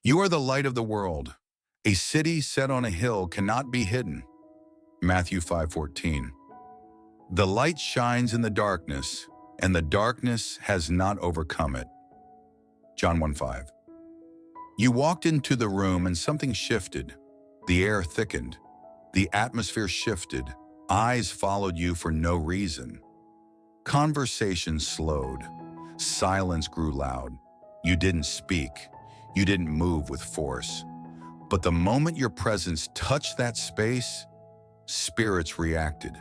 You are the light of the world. A city set on a hill cannot be hidden. Matthew 5:14. The light shines in the darkness, and the darkness has not overcome it. John 1:5. You walked into the room and something shifted. The air thickened. The atmosphere shifted. Eyes followed you for no reason. Conversation slowed. Silence grew loud. You didn't speak. You didn't move with force. But the moment your presence touched that space, spirits reacted.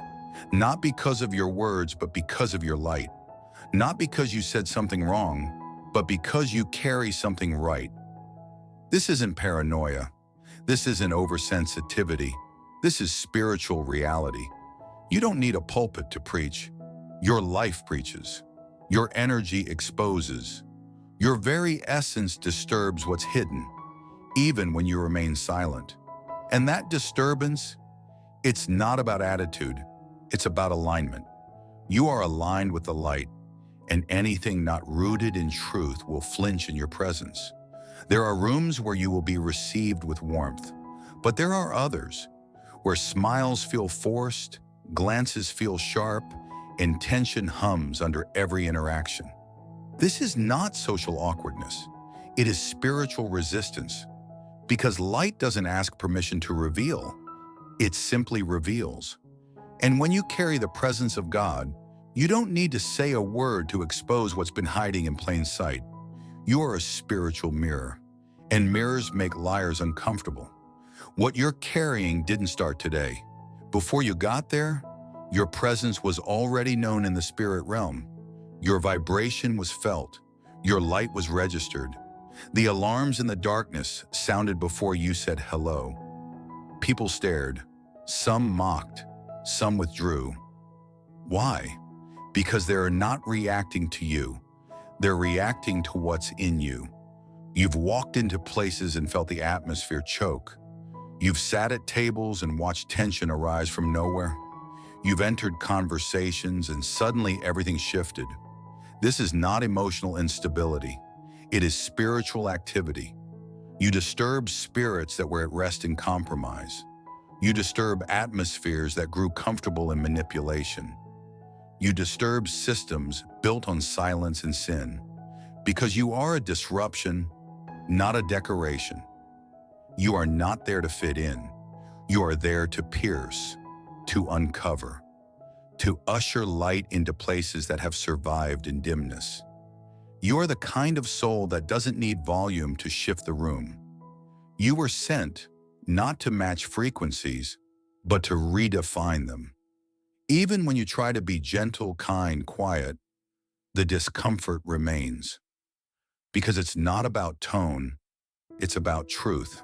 Not because of your words, but because of your light. Not because you said something wrong, but because you carry something right. This isn't paranoia. This isn't oversensitivity. This is spiritual reality. You don't need a pulpit to preach. Your life preaches. Your energy exposes. Your very essence disturbs what's hidden, even when you remain silent. And that disturbance, it's not about attitude, it's about alignment. You are aligned with the light, and anything not rooted in truth will flinch in your presence. There are rooms where you will be received with warmth, but there are others where smiles feel forced, glances feel sharp, and tension hums under every interaction. This is not social awkwardness. It is spiritual resistance. Because light doesn't ask permission to reveal, it simply reveals. And when you carry the presence of God, you don't need to say a word to expose what's been hiding in plain sight. You are a spiritual mirror, and mirrors make liars uncomfortable. What you're carrying didn't start today. Before you got there, your presence was already known in the spirit realm. Your vibration was felt. Your light was registered. The alarms in the darkness sounded before you said hello. People stared. Some mocked. Some withdrew. Why? Because they're not reacting to you. They're reacting to what's in you. You've walked into places and felt the atmosphere choke. You've sat at tables and watched tension arise from nowhere. You've entered conversations and suddenly everything shifted. This is not emotional instability. It is spiritual activity. You disturb spirits that were at rest in compromise. You disturb atmospheres that grew comfortable in manipulation. You disturb systems built on silence and sin. Because you are a disruption, not a decoration. You are not there to fit in. You are there to pierce, to uncover, to usher light into places that have survived in dimness. You are the kind of soul that doesn't need volume to shift the room. You were sent not to match frequencies, but to redefine them. Even when you try to be gentle, kind, quiet, the discomfort remains. Because it's not about tone, it's about truth.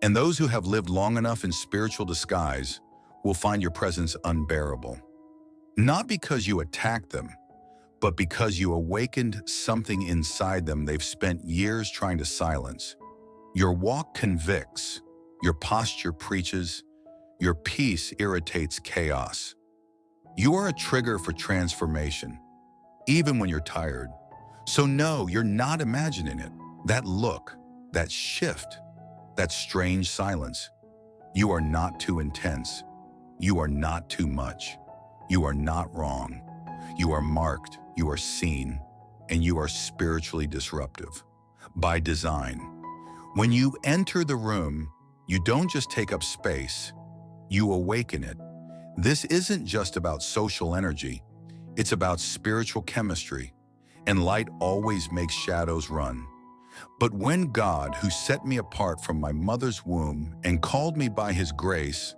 And those who have lived long enough in spiritual disguise will find your presence unbearable. Not because you attacked them, but because you awakened something inside them they've spent years trying to silence. Your walk convicts, your posture preaches, your peace irritates chaos. You are a trigger for transformation, even when you're tired. So no, you're not imagining it. That look, that shift, that strange silence. You are not too intense. You are not too much. You are not wrong. You are marked, you are seen, and you are spiritually disruptive. By design. When you enter the room, you don't just take up space, you awaken it. This isn't just about social energy, it's about spiritual chemistry, and light always makes shadows run. But when God, who set me apart from my mother's womb and called me by his grace,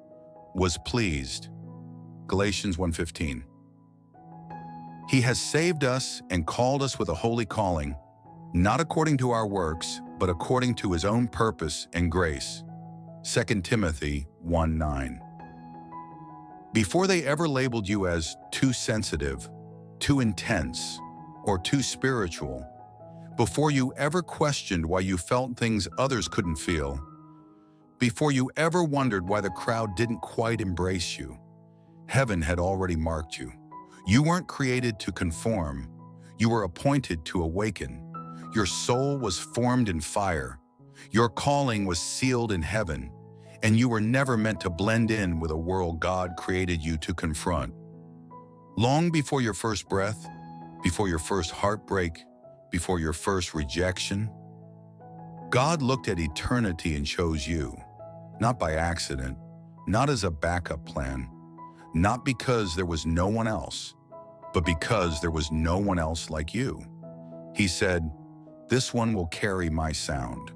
was pleased, Galatians 1:15. He has saved us and called us with a holy calling, not according to our works, but according to his own purpose and grace, 2 Timothy 1:9. Before they ever labeled you as too sensitive, too intense, or too spiritual, before you ever questioned why you felt things others couldn't feel, before you ever wondered why the crowd didn't quite embrace you, heaven had already marked you. You weren't created to conform, you were appointed to awaken. Your soul was formed in fire. Your calling was sealed in heaven, and you were never meant to blend in with a world God created you to confront. Long before your first breath, before your first heartbreak, before your first rejection, God looked at eternity and chose you, not by accident, not as a backup plan, not because there was no one else, but because there was no one else like you. He said, "This one will carry my sound.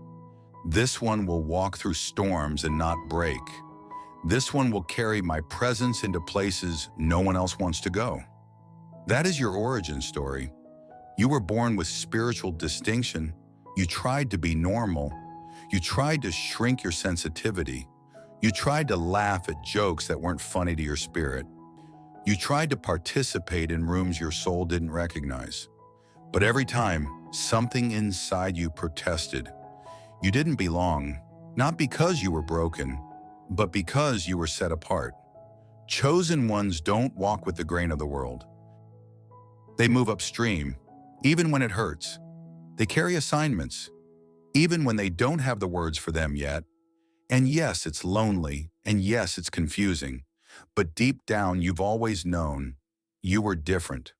This one will walk through storms and not break. This one will carry my presence into places no one else wants to go." That is your origin story. You were born with spiritual distinction. You tried to be normal. You tried to shrink your sensitivity. You tried to laugh at jokes that weren't funny to your spirit. You tried to participate in rooms your soul didn't recognize. But every time, something inside you protested. You didn't belong, not because you were broken, but because you were set apart. Chosen ones don't walk with the grain of the world. They move upstream, even when it hurts. They carry assignments, even when they don't have the words for them yet. And yes, it's lonely, and yes, it's confusing, but deep down, you've always known you were different.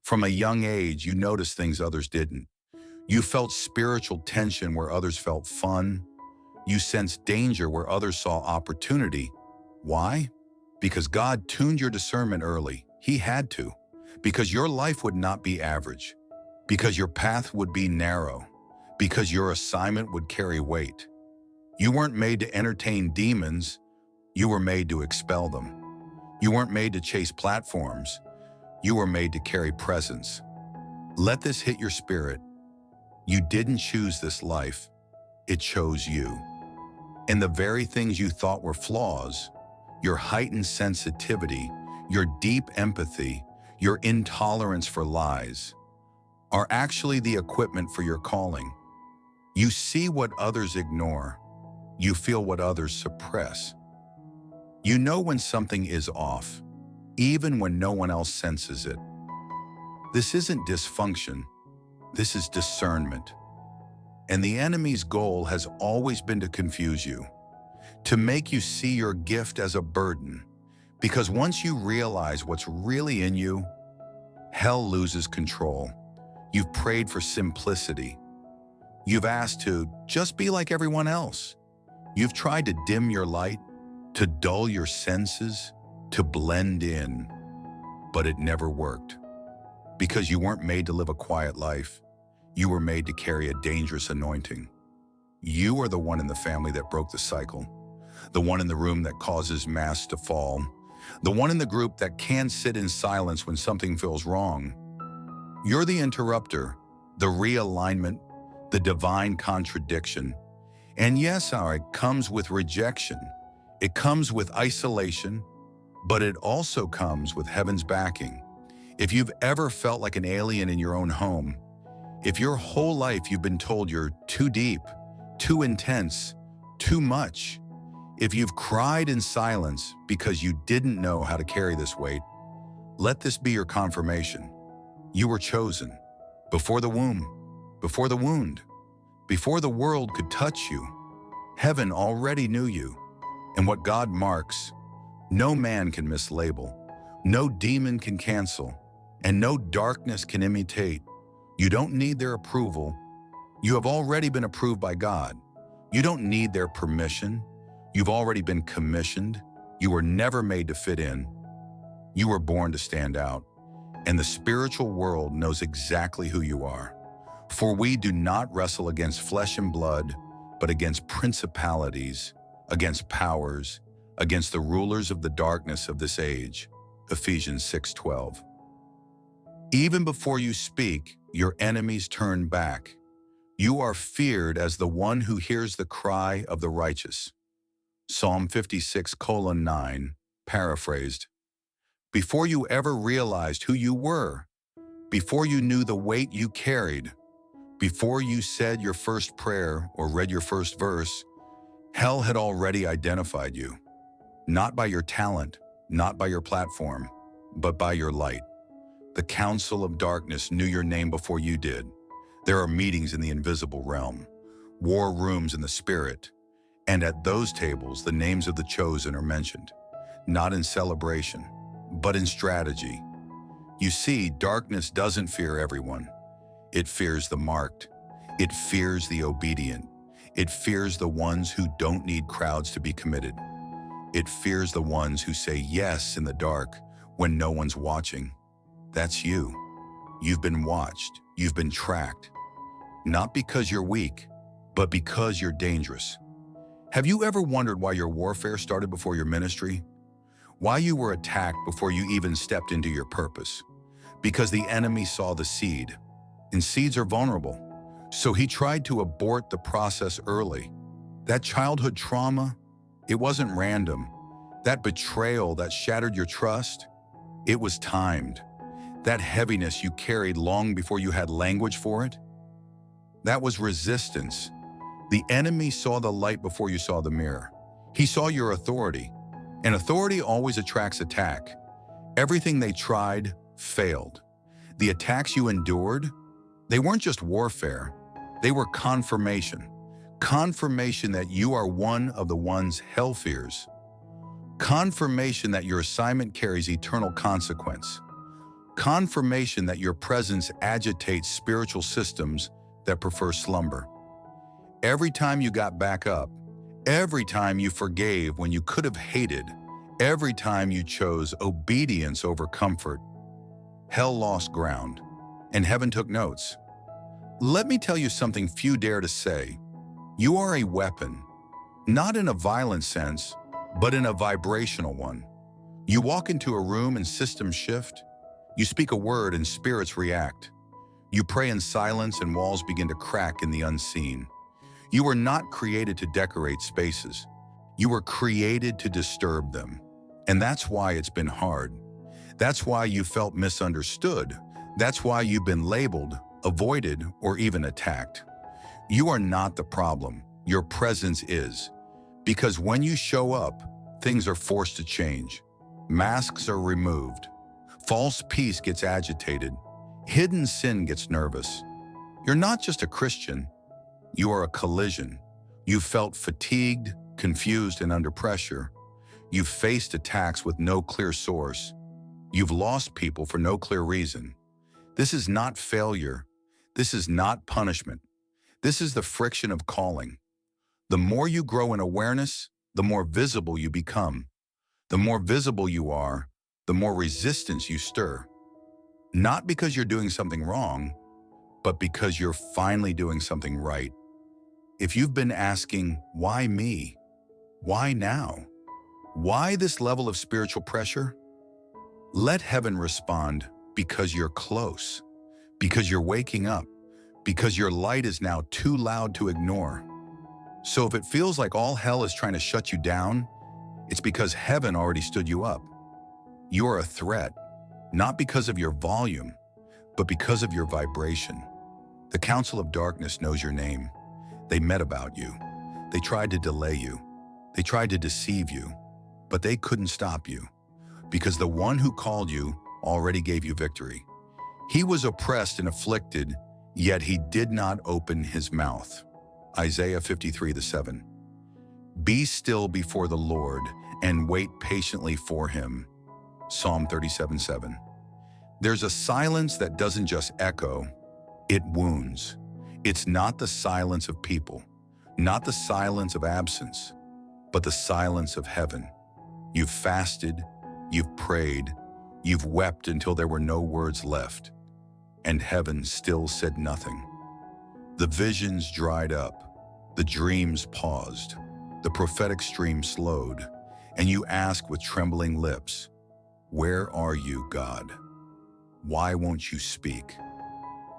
From a young age, you noticed things others didn't. You felt spiritual tension where others felt fun. You sensed danger where others saw opportunity. Why? Because God tuned your discernment early. He had to. Because your life would not be average. Because your path would be narrow. Because your assignment would carry weight. You weren't made to entertain demons. You were made to expel them. You weren't made to chase platforms. You were made to carry presence. Let this hit your spirit. You didn't choose this life. It chose you. And the very things you thought were flaws, your heightened sensitivity, your deep empathy, your intolerance for lies, are actually the equipment for your calling. You see what others ignore. You feel what others suppress. You know when something is off, even when no one else senses it. This isn't dysfunction. This is discernment. And the enemy's goal has always been to confuse you, to make you see your gift as a burden. Because once you realize what's really in you, hell loses control. You've prayed for simplicity. You've asked to just be like everyone else. You've tried to dim your light, to dull your senses, to blend in, but it never worked. Because you weren't made to live a quiet life. You were made to carry a dangerous anointing. You are the one in the family that broke the cycle, the one in the room that causes masks to fall, the one in the group that can't sit in silence when something feels wrong. You're the interrupter, the realignment, the divine contradiction. And yes, it comes with rejection. It comes with isolation, but it also comes with heaven's backing. If you've ever felt like an alien in your own home, if your whole life you've been told you're too deep, too intense, too much, if you've cried in silence because you didn't know how to carry this weight, let this be your confirmation. You were chosen before the womb, before the wound, before the world could touch you. Heaven already knew you. And what God marks, no man can mislabel, no demon can cancel, and no darkness can imitate. You don't need their approval. You have already been approved by God. You don't need their permission. You've already been commissioned. You were never made to fit in. You were born to stand out. And the spiritual world knows exactly who you are. For we do not wrestle against flesh and blood, but against principalities, against powers, against the rulers of the darkness of this age. Ephesians 6:12. Even before you speak, your enemies turn back. You are feared as the one who hears the cry of the righteous. Psalm 56:9, paraphrased. Before you ever realized who you were, before you knew the weight you carried, before you said your first prayer or read your first verse, hell had already identified you. Not by your talent, not by your platform, but by your light. The council of darkness knew your name before you did. There are meetings in the invisible realm, war rooms in the spirit, and at those tables the names of the chosen are mentioned, not in celebration, but in strategy. You see, darkness doesn't fear everyone. It fears the marked. It fears the obedient. It fears the ones who don't need crowds to be committed. It fears the ones who say yes in the dark when no one's watching. That's you. You've been watched. You've been tracked. Not because you're weak, but because you're dangerous. Have you ever wondered why your warfare started before your ministry? Why you were attacked before you even stepped into your purpose? Because the enemy saw the seed, and seeds are vulnerable. So he tried to abort the process early. That childhood trauma, it wasn't random. That betrayal that shattered your trust, it was timed. That heaviness you carried long before you had language for it, that was resistance. The enemy saw the light before you saw the mirror. He saw your authority, and authority always attracts attack. Everything they tried failed. The attacks you endured, they weren't just warfare. They were confirmation. Confirmation that you are one of the ones hell fears. Confirmation that your assignment carries eternal consequence. Confirmation that your presence agitates spiritual systems that prefer slumber. Every time you got back up, every time you forgave when you could have hated, every time you chose obedience over comfort, hell lost ground, and heaven took notes. Let me tell you something few dare to say. You are a weapon, not in a violent sense, but in a vibrational one. You walk into a room and systems shift. You speak a word and spirits react. You pray in silence and walls begin to crack in the unseen. You were not created to decorate spaces. You were created to disturb them. And that's why it's been hard. That's why you felt misunderstood. That's why you've been labeled, avoided, or even attacked. You are not the problem. Your presence is. Because when you show up, things are forced to change. Masks are removed. False peace gets agitated. Hidden sin gets nervous. You're not just a Christian. You are a collision. You've felt fatigued, confused, and under pressure. You've faced attacks with no clear source. You've lost people for no clear reason. This is not failure. This is not punishment. This is the friction of calling. The more you grow in awareness, the more visible you become. The more visible you are, the more resistance you stir. Not because you're doing something wrong, but because you're finally doing something right. If you've been asking, why me? Why now? Why this level of spiritual pressure? Let heaven respond, because you're close, because you're waking up, because your light is now too loud to ignore. So if it feels like all hell is trying to shut you down, it's because heaven already stood you up. You are a threat, not because of your volume, but because of your vibration. The Council of Darkness knows your name. They met about you. They tried to delay you. They tried to deceive you, but they couldn't stop you because the one who called you already gave you victory. He was oppressed and afflicted, yet he did not open his mouth. Isaiah 53:7. Be still before the Lord and wait patiently for him. Psalm 37:7. There's a silence that doesn't just echo, it wounds. It's not the silence of people, not the silence of absence, but the silence of heaven. You've fasted, you've prayed, you've wept until there were no words left, and heaven still said nothing. The visions dried up, the dreams paused, the prophetic stream slowed, and you ask with trembling lips, where are you, God? Why won't you speak?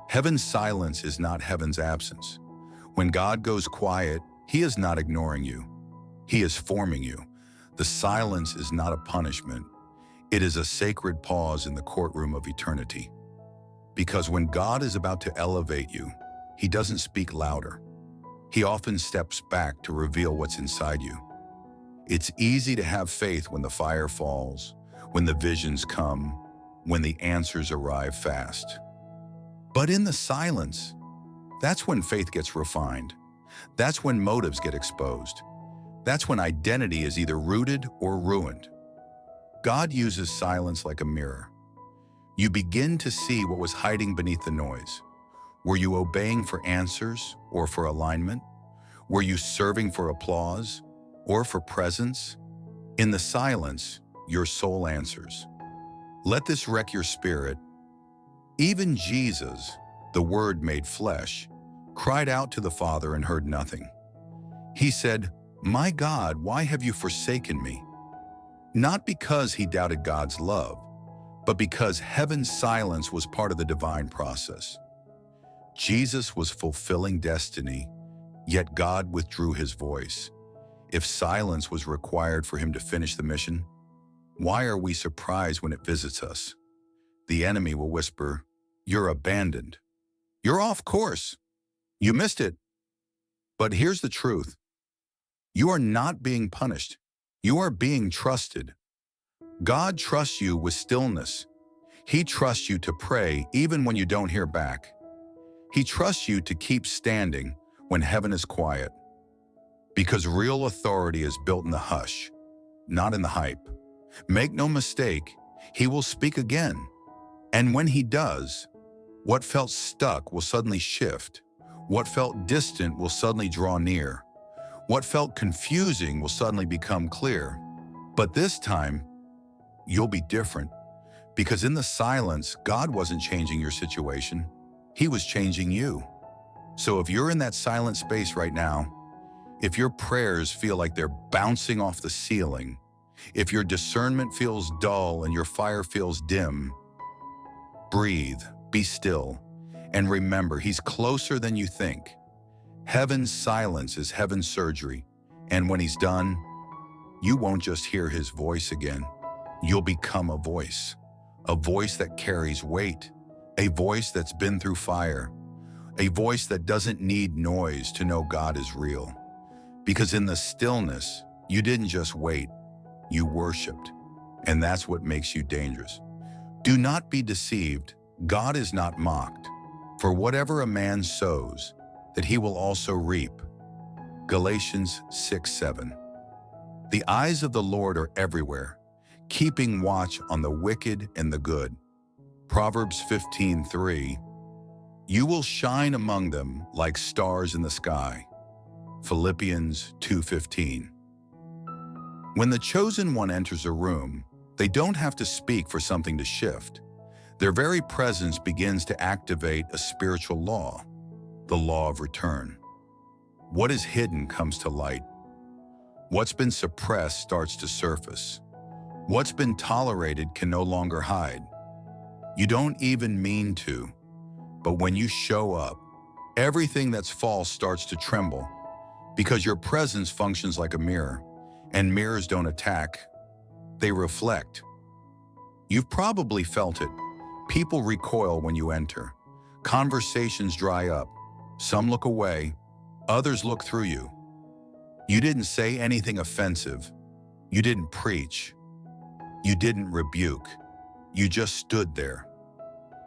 Heaven's silence is not heaven's absence. When God goes quiet, he is not ignoring you. He is forming you. The silence is not a punishment. It is a sacred pause in the courtroom of eternity. Because when God is about to elevate you, he doesn't speak louder. He often steps back to reveal what's inside you. It's easy to have faith when the fire falls, when the visions come, when the answers arrive fast. But in the silence, that's when faith gets refined. That's when motives get exposed. That's when identity is either rooted or ruined. God uses silence like a mirror. You begin to see what was hiding beneath the noise. Were you obeying for answers or for alignment? Were you serving for applause or for presence? In the silence, your soul answers. Let this wreck your spirit. Even Jesus, the Word made flesh, cried out to the Father and heard nothing. He said, "My God, why have you forsaken me?" Not because he doubted God's love, but because heaven's silence was part of the divine process. Jesus was fulfilling destiny, yet God withdrew his voice. If silence was required for him to finish the mission, why are we surprised when it visits us? The enemy will whisper, "You're abandoned. You're off course. You missed it." But here's the truth. You are not being punished. You are being trusted. God trusts you with stillness. He trusts you to pray even when you don't hear back. He trusts you to keep standing when heaven is quiet. Because real authority is built in the hush, not in the hype. Make no mistake, he will speak again. And when he does, what felt stuck will suddenly shift. What felt distant will suddenly draw near. What felt confusing will suddenly become clear. But this time, you'll be different. Because in the silence, God wasn't changing your situation. He was changing you. So if you're in that silent space right now, if your prayers feel like they're bouncing off the ceiling, if your discernment feels dull and your fire feels dim, breathe, be still, and remember, he's closer than you think. Heaven's silence is heaven's surgery, and when he's done, you won't just hear his voice again. You'll become a voice that carries weight, a voice that's been through fire, a voice that doesn't need noise to know God is real. Because in the stillness, you didn't just wait, you worshiped, and that's what makes you dangerous. Do not be deceived. God is not mocked. For whatever a man sows, that he will also reap. Galatians 6:7. The eyes of the Lord are everywhere, keeping watch on the wicked and the good. Proverbs 15:3. You will shine among them like stars in the sky. Philippians 2:15. When the chosen one enters a room, they don't have to speak for something to shift. Their very presence begins to activate a spiritual law, the law of return. What is hidden comes to light. What's been suppressed starts to surface. What's been tolerated can no longer hide. You don't even mean to, but when you show up, everything that's false starts to tremble because your presence functions like a mirror, and mirrors don't attack, they reflect. You've probably felt it. People recoil when you enter. Conversations dry up. Some look away, others look through you. You didn't say anything offensive. You didn't preach. You didn't rebuke. You just stood there.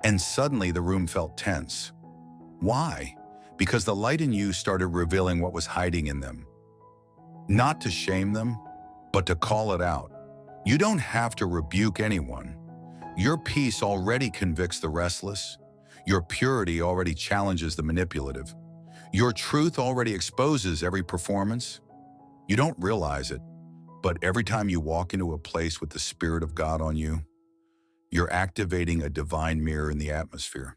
And suddenly the room felt tense. Why? Because the light in you started revealing what was hiding in them. Not to shame them, but to call it out. You don't have to rebuke anyone. Your peace already convicts the restless. Your purity already challenges the manipulative. Your truth already exposes every performance. You don't realize it, but every time you walk into a place with the Spirit of God on you, you're activating a divine mirror in the atmosphere.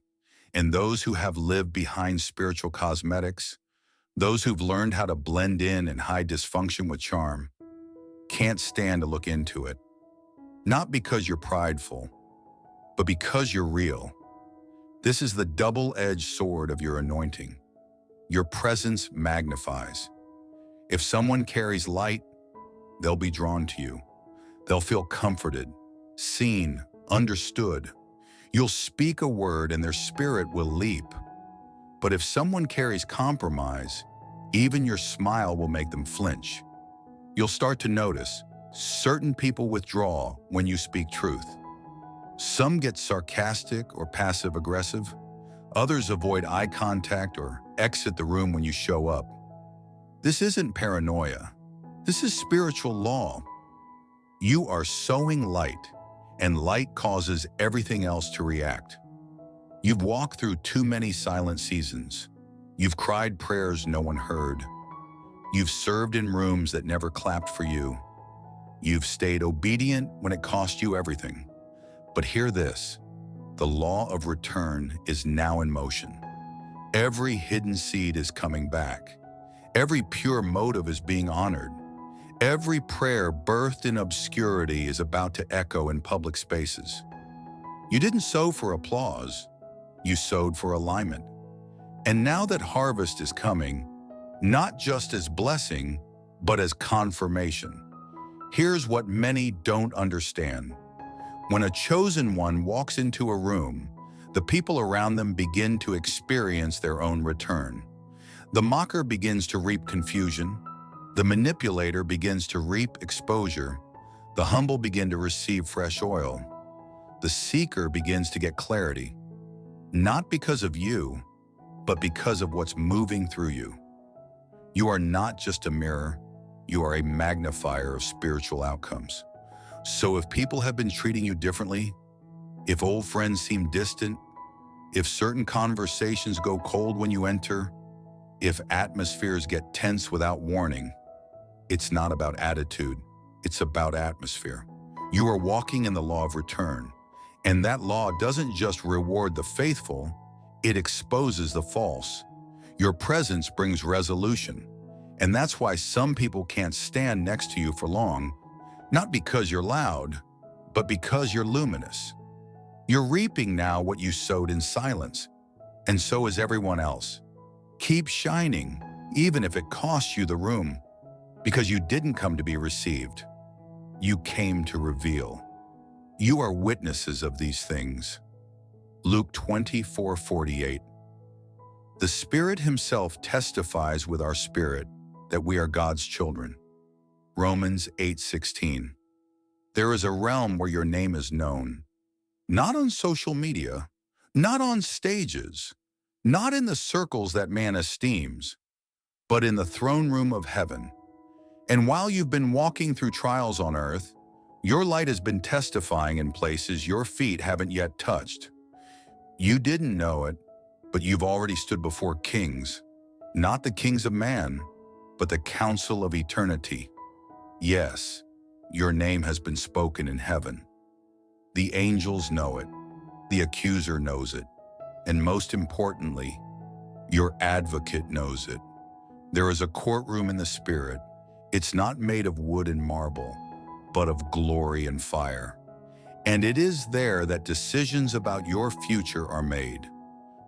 And those who have lived behind spiritual cosmetics, those who've learned how to blend in and hide dysfunction with charm, can't stand to look into it. Not because you're prideful, but because you're real. This is the double-edged sword of your anointing. Your presence magnifies. If someone carries light, they'll be drawn to you. They'll feel comforted, seen, understood. You'll speak a word and their spirit will leap. But if someone carries compromise, even your smile will make them flinch. You'll start to notice certain people withdraw when you speak truth. Some get sarcastic or passive-aggressive. Others avoid eye contact or exit the room when you show up. This isn't paranoia. This is spiritual law. You are sowing light, and light causes everything else to react. You've walked through too many silent seasons. You've cried prayers no one heard. You've served in rooms that never clapped for you. You've stayed obedient when it cost you everything. But hear this, the law of return is now in motion. Every hidden seed is coming back. Every pure motive is being honored. Every prayer birthed in obscurity is about to echo in public spaces. You didn't sow for applause, you sowed for alignment. And now that harvest is coming, not just as blessing, but as confirmation. Here's what many don't understand. When a chosen one walks into a room, the people around them begin to experience their own return. The mocker begins to reap confusion. The manipulator begins to reap exposure. The humble begin to receive fresh oil. The seeker begins to get clarity, not because of you, but because of what's moving through you. You are not just a mirror, you are a magnifier of spiritual outcomes. So if people have been treating you differently, if old friends seem distant, if certain conversations go cold when you enter, if atmospheres get tense without warning, it's not about attitude, it's about atmosphere. You are walking in the law of return, and that law doesn't just reward the faithful, it exposes the false. Your presence brings resolution, and that's why some people can't stand next to you for long, not because you're loud, but because you're luminous. You're reaping now what you sowed in silence, and so is everyone else. Keep shining, even if it costs you the room, because you didn't come to be received. You came to reveal. You are witnesses of these things. Luke 24:48. The Spirit Himself testifies with our spirit that we are God's children. Romans 8:16. There is a realm where your name is known, not on social media, not on stages, not in the circles that man esteems, but in the throne room of heaven. And while you've been walking through trials on earth, your light has been testifying in places your feet haven't yet touched. You didn't know it, but you've already stood before kings, not the kings of man, but the council of eternity. Yes, your name has been spoken in heaven. The angels know it, the accuser knows it, and most importantly, your advocate knows it. There is a courtroom in the Spirit. It's not made of wood and marble, but of glory and fire. And it is there that decisions about your future are made,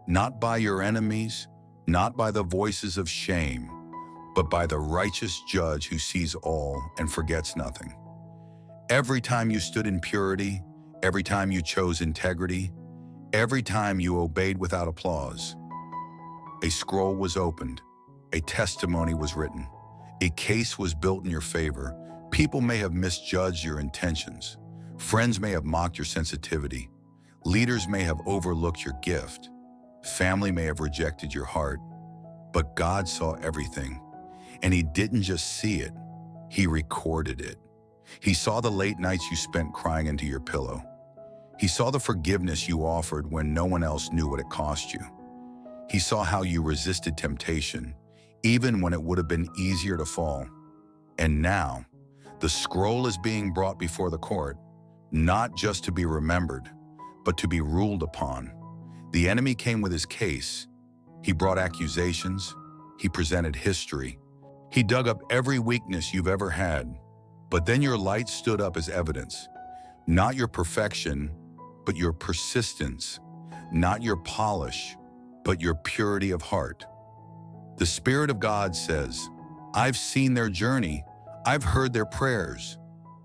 not by your enemies, not by the voices of shame, but by the righteous judge who sees all and forgets nothing. Every time you stood in purity, every time you chose integrity, every time you obeyed without applause, a scroll was opened, a testimony was written, a case was built in your favor. People may have misjudged your intentions. Friends may have mocked your sensitivity. Leaders may have overlooked your gift. Family may have rejected your heart. But God saw everything, and He didn't just see it, He recorded it. He saw the late nights you spent crying into your pillow. He saw the forgiveness you offered when no one else knew what it cost you. He saw how you resisted temptation, even when it would have been easier to fall. And now, the scroll is being brought before the court, not just to be remembered, but to be ruled upon. The enemy came with his case. He brought accusations. He presented history. He dug up every weakness you've ever had. But then your light stood up as evidence. Not your perfection, but your persistence. Not your polish, but your purity of heart. The Spirit of God says, I've seen their journey. I've heard their prayers.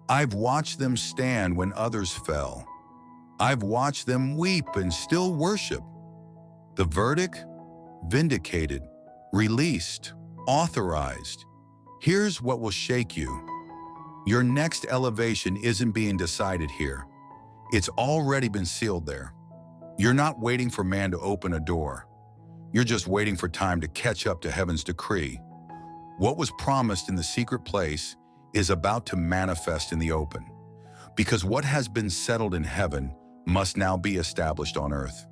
I've watched them stand when others fell. I've watched them weep and still worship. The verdict? Vindicated, released, authorized. Here's what will shake you. Your next elevation isn't being decided here. It's already been sealed there. You're not waiting for man to open a door. You're just waiting for time to catch up to heaven's decree. What was promised in the secret place is about to manifest in the open, because what has been settled in heaven must now be established on earth.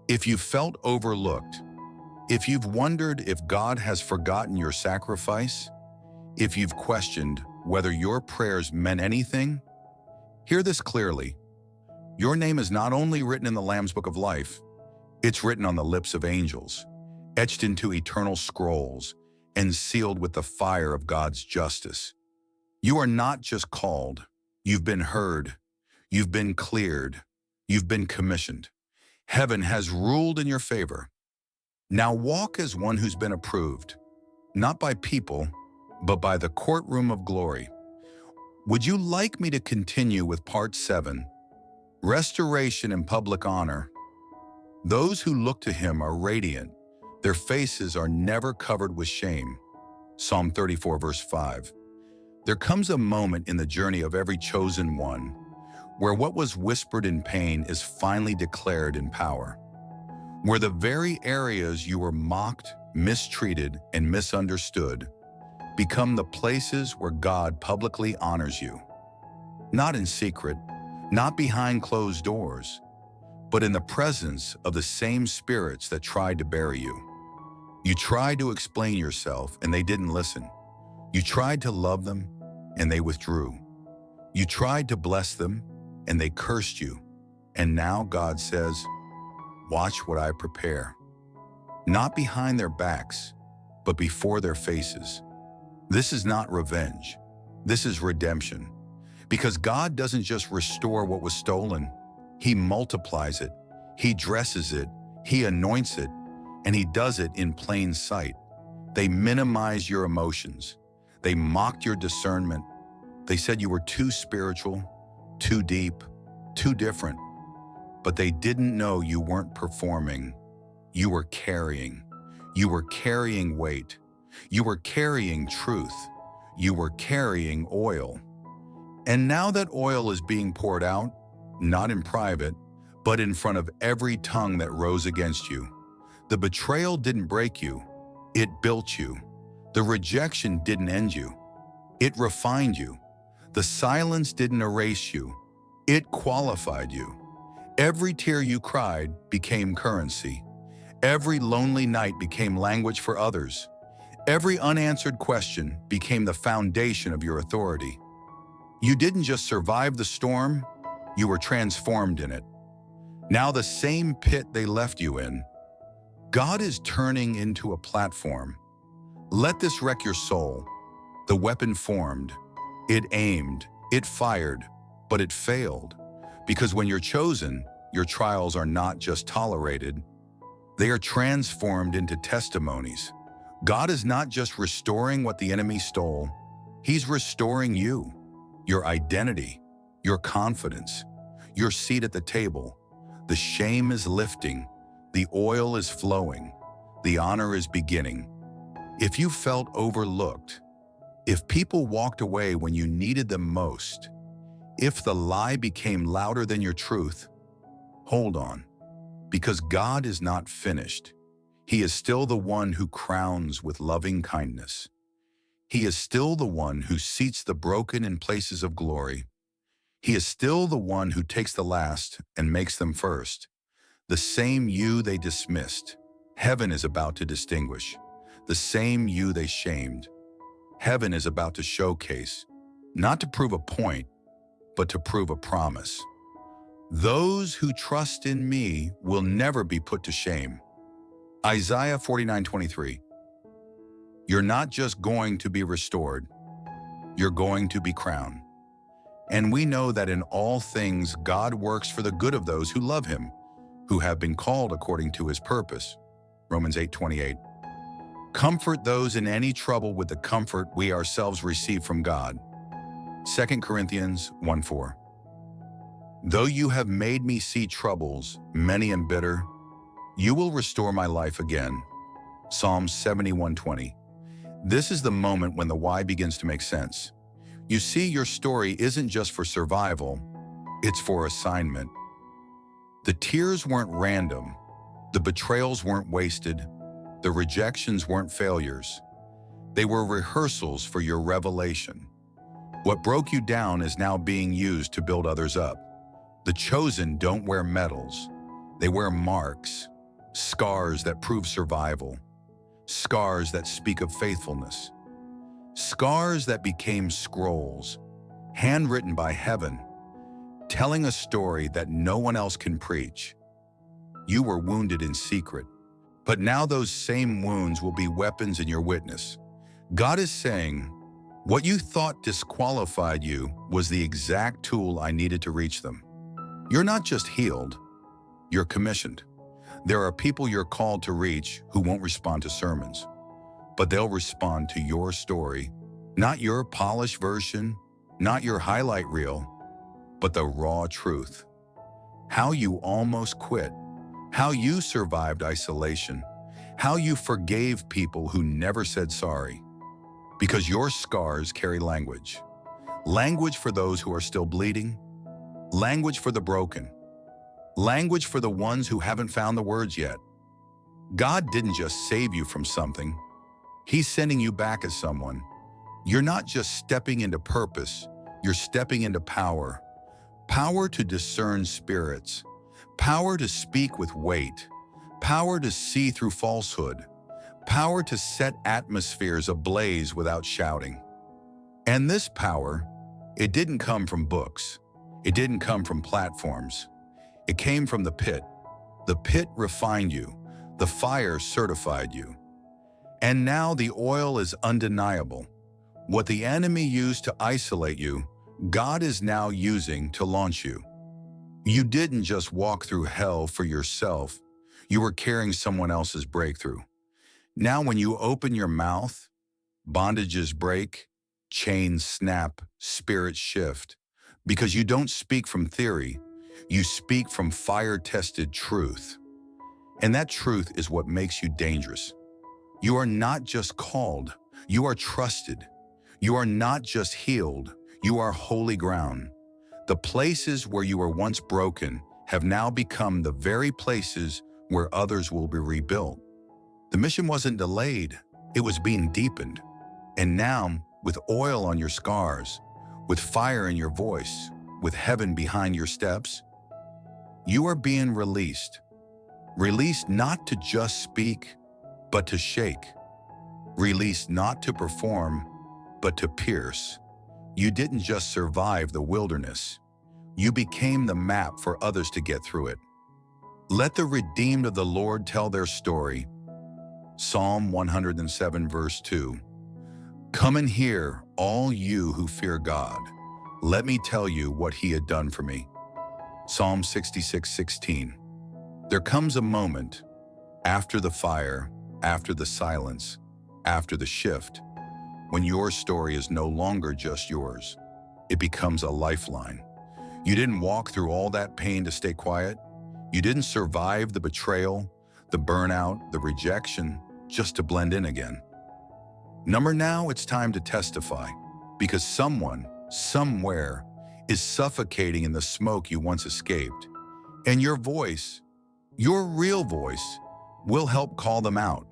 If you felt overlooked, if you've wondered if God has forgotten your sacrifice, if you've questioned whether your prayers meant anything, hear this clearly. Your name is not only written in the Lamb's Book of Life, it's written on the lips of angels, etched into eternal scrolls, and sealed with the fire of God's justice. You are not just called, you've been heard, you've been cleared, you've been commissioned. Heaven has ruled in your favor. Now walk as one who's been approved, not by people, but by the courtroom of glory. Would you like me to continue with part 7, Restoration and Public Honor? Those who look to him are radiant. Their faces are never covered with shame. Psalm 34, verse 5. There comes a moment in the journey of every chosen one where what was whispered in pain is finally declared in power, where the very areas you were mocked, mistreated, and misunderstood become the places where God publicly honors you. Not in secret, not behind closed doors, but in the presence of the same spirits that tried to bury you. You tried to explain yourself and they didn't listen. You tried to love them and they withdrew. You tried to bless them and they cursed you. And now God says, watch what I prepare. Not behind their backs, but before their faces. This is not revenge. This is redemption. Because God doesn't just restore what was stolen. He multiplies it. He dresses it. He anoints it. And he does it in plain sight. They minimized your emotions. They mocked your discernment. They said you were too spiritual, too deep, too different. But they didn't know you weren't performing. You were carrying. You were carrying weight. You were carrying truth. You were carrying oil. And now that oil is being poured out, not in private, but in front of every tongue that rose against you. The betrayal didn't break you. It built you. The rejection didn't end you. It refined you. The silence didn't erase you. It qualified you. Every tear you cried became currency. Every lonely night became language for others. Every unanswered question became the foundation of your authority. You didn't just survive the storm, you were transformed in it. Now the same pit they left you in, God is turning into a platform. Let this wreck your soul. The weapon formed, it aimed, it fired, but it failed. Because when you're chosen, your trials are not just tolerated, they are transformed into testimonies. God is not just restoring what the enemy stole, he's restoring you, your identity, your confidence, your seat at the table. The shame is lifting, the oil is flowing, the honor is beginning. If you felt overlooked, if people walked away when you needed them most, if the lie became louder than your truth, hold on, because God is not finished. He is still the one who crowns with loving kindness. He is still the one who seats the broken in places of glory. He is still the one who takes the last and makes them first. The same you they dismissed, heaven is about to distinguish. The same you they shamed, heaven is about to showcase, not to prove a point, but to prove a promise. Those who trust in me will never be put to shame. Isaiah 49:23. You're not just going to be restored, you're going to be crowned. And we know that in all things God works for the good of those who love him, who have been called according to his purpose. Romans 8:28. Comfort those in any trouble with the comfort we ourselves receive from God. 2 Corinthians 1:4. Though you have made me see troubles, many and bitter, you will restore my life again. Psalm 71:20. This is the moment when the why begins to make sense. You see, your story isn't just for survival, it's for assignment. The tears weren't random, the betrayals weren't wasted, the rejections weren't failures. They were rehearsals for your revelation. What broke you down is now being used to build others up. The chosen don't wear medals. They wear marks, scars that prove survival, scars that speak of faithfulness, scars that became scrolls, handwritten by heaven, telling a story that no one else can preach. You were wounded in secret, but now those same wounds will be weapons in your witness. God is saying, what you thought disqualified you was the exact tool I needed to reach them. You're not just healed, you're commissioned. There are people you're called to reach who won't respond to sermons, but they'll respond to your story, not your polished version, not your highlight reel, but the raw truth. How you almost quit, how you survived isolation, how you forgave people who never said sorry. Because your scars carry language. Language for those who are still bleeding, language for the broken, language for the ones who haven't found the words yet. God didn't just save you from something. He's sending you back as someone. You're not just stepping into purpose, you're stepping into power. Power to discern spirits, power to speak with weight, power to see through falsehood, power to set atmospheres ablaze without shouting. And this power, it didn't come from books. It didn't come from platforms. It came from the pit. The pit refined you. The fire certified you. And now the oil is undeniable. What the enemy used to isolate you, God is now using to launch you. You didn't just walk through hell for yourself. You were carrying someone else's breakthrough. Now when you open your mouth, bondages break, chains snap, spirits shift. Because you don't speak from theory, you speak from fire-tested truth. And that truth is what makes you dangerous. You are not just called, you are trusted. You are not just healed, you are holy ground. The places where you were once broken have now become the very places where others will be rebuilt. The mission wasn't delayed, it was being deepened. And now, with oil on your scars, with fire in your voice, with heaven behind your steps, you are being released. Released not to just speak, but to shake. Released not to perform, but to pierce. You didn't just survive the wilderness. You became the map for others to get through it. Let the redeemed of the Lord tell their story. Psalm 107 verse 2. Come and hear, all you who fear God. Let me tell you what he had done for me. Psalm 66:16. There comes a moment, after the fire, after the silence, after the shift, when your story is no longer just yours. It becomes a lifeline. You didn't walk through all that pain to stay quiet. You didn't survive the betrayal, the burnout, the rejection, just to blend in again. Now it's time to testify, because someone, somewhere, is suffocating in the smoke you once escaped. And your voice, your real voice, will help call them out.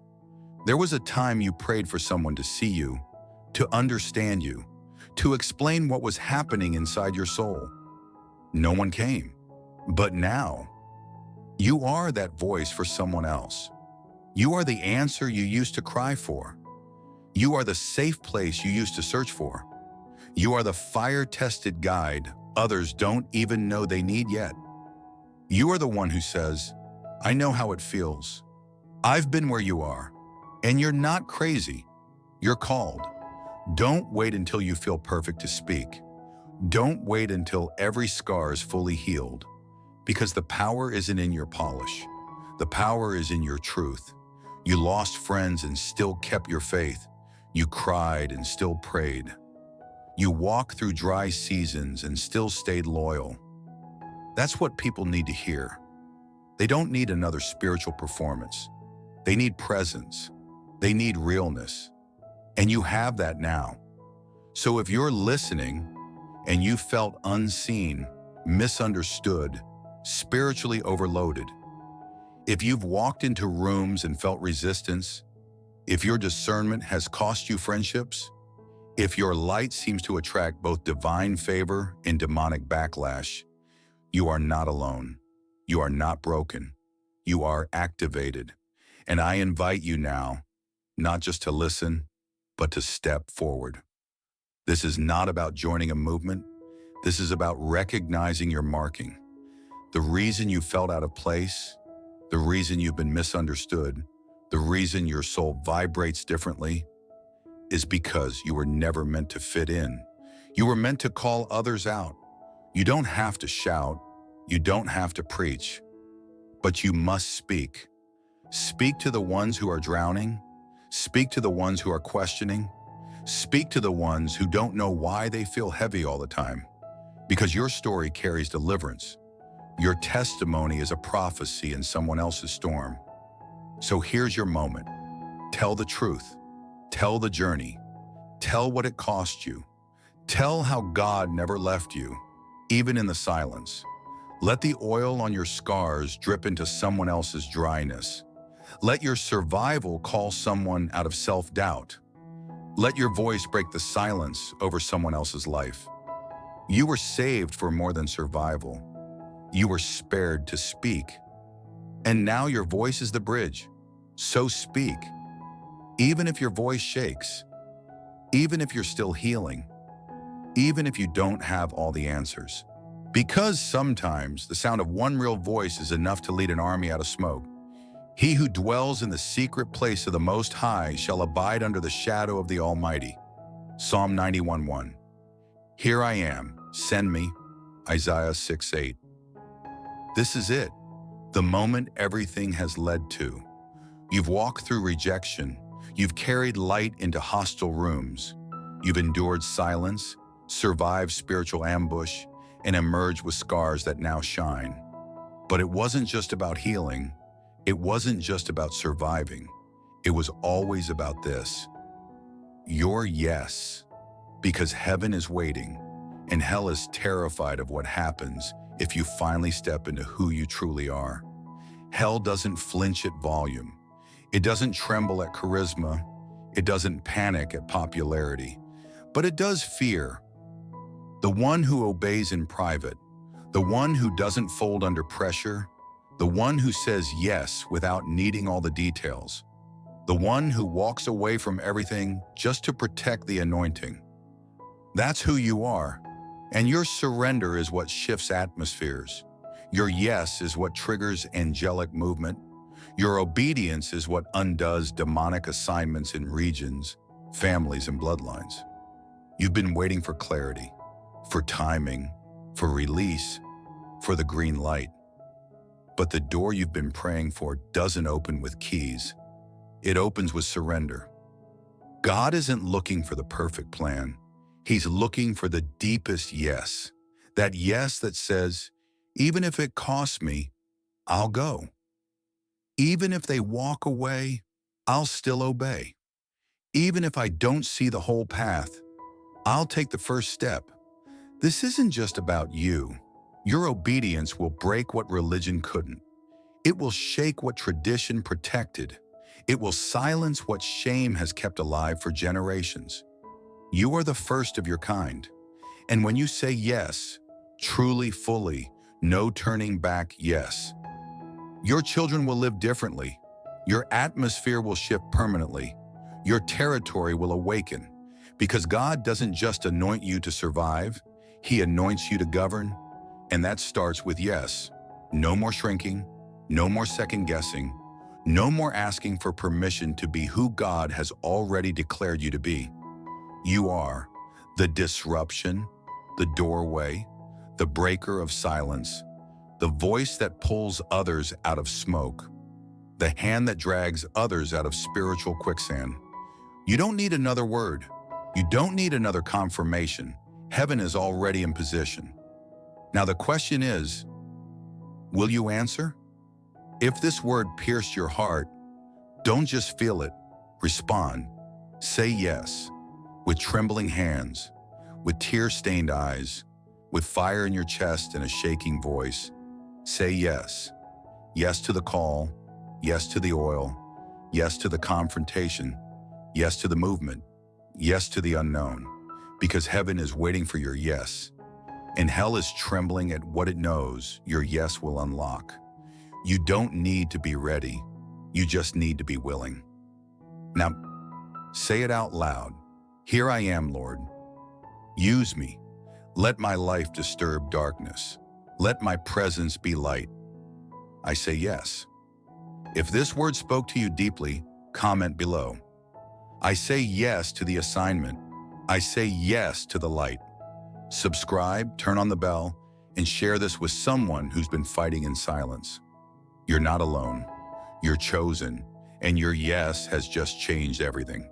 There was a time you prayed for someone to see you, to understand you, to explain what was happening inside your soul. No one came. But now, you are that voice for someone else. You are the answer you used to cry for. You are the safe place you used to search for. You are the fire-tested guide others don't even know they need yet. You are the one who says, I know how it feels. I've been where you are. And you're not crazy. You're called. Don't wait until you feel perfect to speak. Don't wait until every scar is fully healed. Because the power isn't in your polish. The power is in your truth. You lost friends and still kept your faith. You cried and still prayed. You walked through dry seasons and still stayed loyal. That's what people need to hear. They don't need another spiritual performance. They need presence. They need realness. And you have that now. So if you're listening and you felt unseen, misunderstood, spiritually overloaded, if you've walked into rooms and felt resistance, if your discernment has cost you friendships, if your light seems to attract both divine favor and demonic backlash, you are not alone. You are not broken. You are activated. And I invite you now, not just to listen, but to step forward. This is not about joining a movement. This is about recognizing your marking. The reason you felt out of place, the reason you've been misunderstood, the reason your soul vibrates differently is because you were never meant to fit in. You were meant to call others out. You don't have to shout. You don't have to preach. But you must speak. Speak to the ones who are drowning. Speak to the ones who are questioning. Speak to the ones who don't know why they feel heavy all the time. Because your story carries deliverance. Your testimony is a prophecy in someone else's storm. So here's your moment. Tell the truth. Tell the journey. Tell what it cost you. Tell how God never left you, even in the silence. Let the oil on your scars drip into someone else's dryness. Let your survival call someone out of self-doubt. Let your voice break the silence over someone else's life. You were saved for more than survival. You were spared to speak. And now your voice is the bridge. So speak. Even if your voice shakes, even if you're still healing, even if you don't have all the answers. Because sometimes the sound of one real voice is enough to lead an army out of smoke. He who dwells in the secret place of the Most High shall abide under the shadow of the Almighty. Psalm 91:1. Here I am, send me. Isaiah 6:8. This is it, the moment everything has led to. You've walked through rejection. You've carried light into hostile rooms. You've endured silence, survived spiritual ambush, and emerged with scars that now shine. But it wasn't just about healing. It wasn't just about surviving. It was always about this. Your yes, because heaven is waiting, and hell is terrified of what happens if you finally step into who you truly are. Hell doesn't flinch at volume. It doesn't tremble at charisma. It doesn't panic at popularity. But it does fear. The one who obeys in private, the one who doesn't fold under pressure, the one who says yes without needing all the details, the one who walks away from everything just to protect the anointing. That's who you are, and your surrender is what shifts atmospheres. Your yes is what triggers angelic movement. Your obedience is what undoes demonic assignments in regions, families, and bloodlines. You've been waiting for clarity, for timing, for release, for the green light. But the door you've been praying for doesn't open with keys. It opens with surrender. God isn't looking for the perfect plan. He's looking for the deepest yes. That yes that says, even if it costs me, I'll go. Even if they walk away, I'll still obey. Even if I don't see the whole path, I'll take the first step. This isn't just about you. Your obedience will break what religion couldn't. It will shake what tradition protected. It will silence what shame has kept alive for generations. You are the first of your kind. And when you say yes, truly, fully, no turning back yes, your children will live differently. Your atmosphere will shift permanently. Your territory will awaken. Because God doesn't just anoint you to survive, He anoints you to govern. And that starts with yes. No more shrinking, no more second guessing, no more asking for permission to be who God has already declared you to be. You are the disruption, the doorway, the breaker of silence, the voice that pulls others out of smoke, the hand that drags others out of spiritual quicksand. You don't need another word. You don't need another confirmation. Heaven is already in position. Now the question is, will you answer? If this word pierced your heart, don't just feel it. Respond. Say yes, with trembling hands, with tear-stained eyes, with fire in your chest and a shaking voice. Say yes. Yes to the call. Yes to the oil. Yes to the confrontation. Yes to the movement. Yes to the unknown. Because heaven is waiting for your yes, and hell is trembling at what it knows your yes will unlock. You don't need to be ready. You just need to be willing. Now, say it out loud. Here I am, Lord. Use me. Let my life disturb darkness. Let my presence be light. I say yes. If this word spoke to you deeply, comment below. I say yes to the assignment. I say yes to the light. Subscribe, turn on the bell, and share this with someone who's been fighting in silence. You're not alone. You're chosen, and your yes has just changed everything.